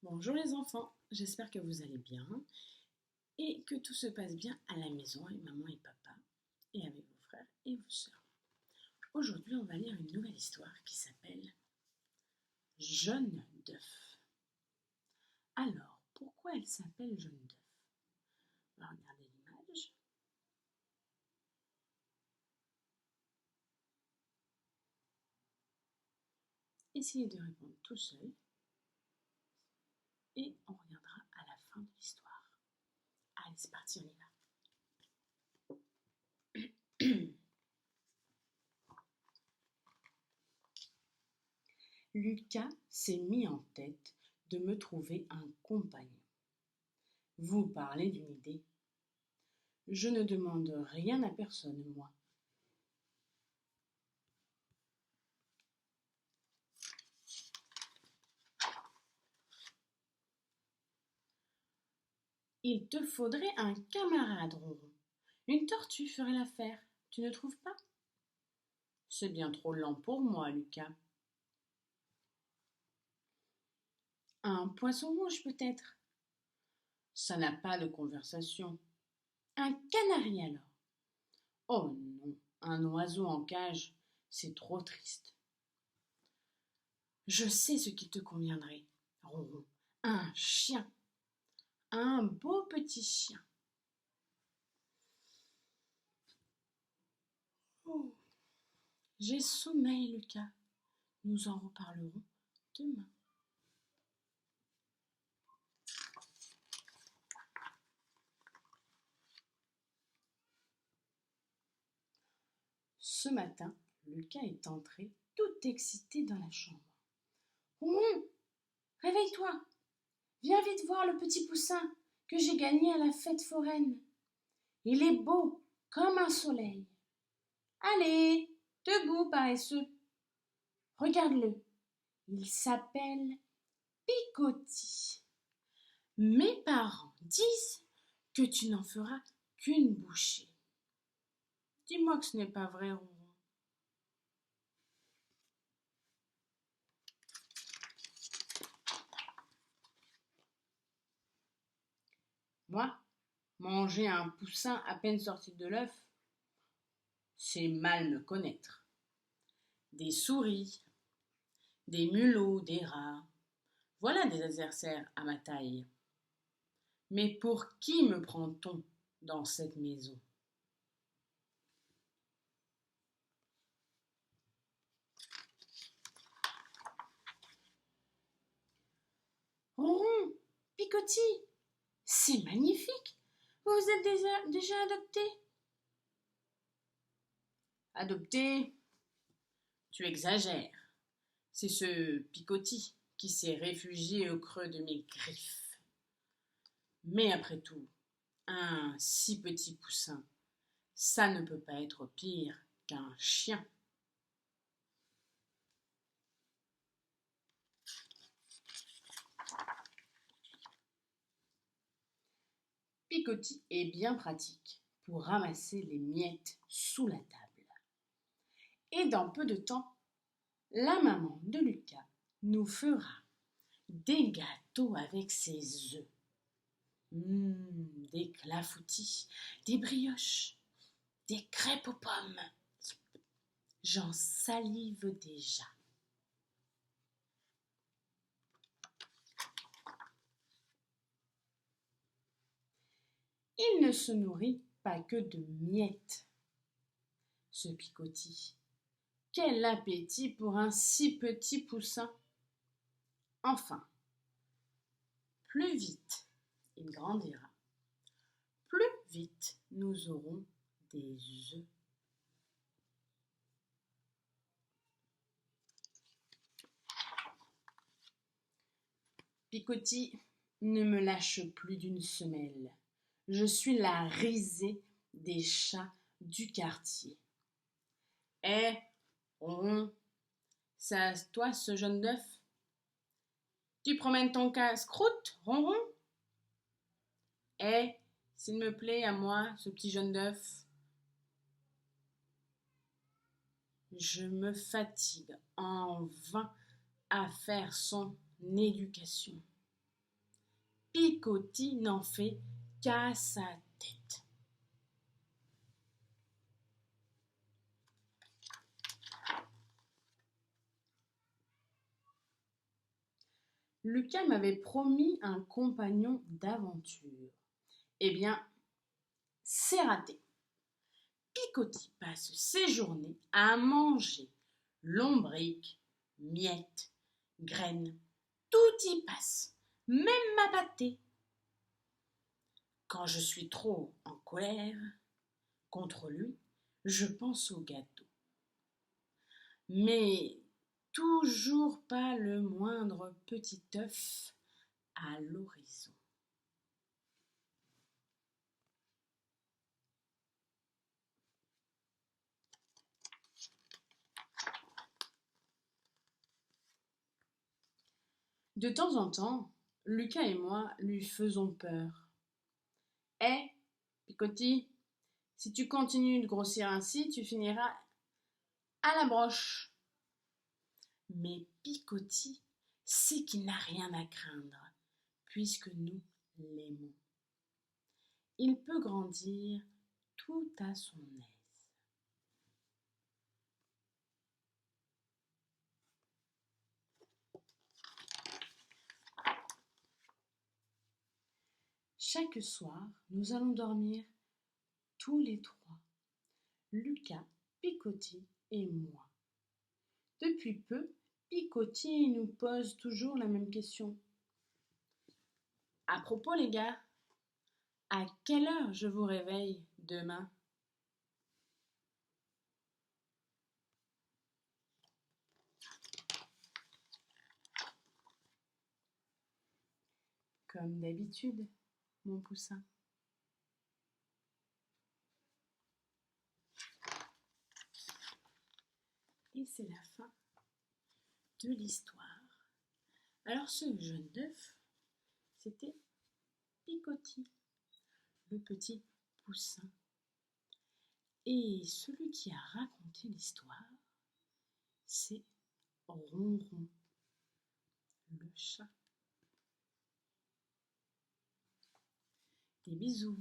Bonjour les enfants, j'espère que vous allez bien et que tout se passe bien à la maison avec maman et papa et avec vos frères et vos sœurs. Aujourd'hui, on va lire une nouvelle histoire qui s'appelle Jaune d'œuf. Alors, pourquoi elle s'appelle Jaune d'œuf? On va regarder l'image. Essayez de répondre tout seul et on regardera à la fin de l'histoire. Allez, c'est parti, on y va. Lucas s'est mis en tête de me trouver un compagnon. Vous parlez d'une idée? Je ne demande rien à personne, moi. Il te faudrait un camarade, Ronron. Une tortue ferait l'affaire, tu ne trouves pas? C'est bien trop lent pour moi, Lucas. Un poisson rouge, peut-être? Ça n'a pas de conversation. Un canari, alors? Oh non, un oiseau en cage, c'est trop triste. Je sais ce qui te conviendrait, Ronron. Un chien. Un beau petit chien. Oh, j'ai sommeil, Lucas. Nous en reparlerons demain. Ce matin, Lucas est entré tout excité dans la chambre. Ronron, réveille-toi. Viens vite voir le petit poussin que j'ai gagné à la fête foraine. Il est beau comme un soleil. Allez, debout, paresseux. Regarde-le. Il s'appelle Picotti. Mes parents disent que tu n'en feras qu'une bouchée. Dis-moi que ce n'est pas vrai, Ronron. Moi, manger un poussin à peine sorti de l'œuf, c'est mal me connaître. Des souris, des mulots, des rats, voilà des adversaires à ma taille. Mais pour qui me prend-on dans cette maison? Ronron, Picotti, c'est magnifique. Vous vous êtes déjà adopté? Adopté? Tu exagères. C'est ce Picotti qui s'est réfugié au creux de mes griffes. Mais après tout, un si petit poussin, ça ne peut pas être pire qu'un chien. Picotti est bien pratique pour ramasser les miettes sous la table. Et dans peu de temps, la maman de Lucas nous fera des gâteaux avec ses œufs. Des clafoutis, des brioches, des crêpes aux pommes. J'en salive déjà. Il ne se nourrit pas que de miettes, ce Picotti. Quel appétit pour un si petit poussin! Enfin, plus vite il grandira, plus vite nous aurons des œufs. Picotti ne me lâche plus d'une semelle. Je suis la risée des chats du quartier. Eh, Ronron, c'est à toi ce jaune d'œuf? Tu promènes ton casse-croûte, Ronron? Eh, s'il me plaît, à moi, ce petit jaune d'œuf. Je me fatigue en vain à faire son éducation. Picotti n'en fait qu'à sa tête. Lucas m'avait promis un compagnon d'aventure. Eh bien, c'est raté. Picotti passe ses journées à manger lombriques, miettes, graines. Tout y passe, même ma pâtée. Quand je suis trop en colère contre lui, je pense au gâteau. Mais toujours pas le moindre petit œuf à l'horizon. De temps en temps, Lucas et moi lui faisons peur. Hé, Picotti, si tu continues de grossir ainsi, tu finiras à la broche. Mais Picotti sait qu'il n'a rien à craindre, puisque nous l'aimons. Il peut grandir tout à son aise. Chaque soir, nous allons dormir tous les trois, Lucas, Picotti et moi. Depuis peu, Picotti nous pose toujours la même question. À propos, les gars, à quelle heure je vous réveille demain? Comme d'habitude, mon poussin. Et c'est la fin de l'histoire. Alors ce jaune d'œuf, c'était Picotti, le petit poussin. Et celui qui a raconté l'histoire, c'est Ronron, le chat. Des bisous.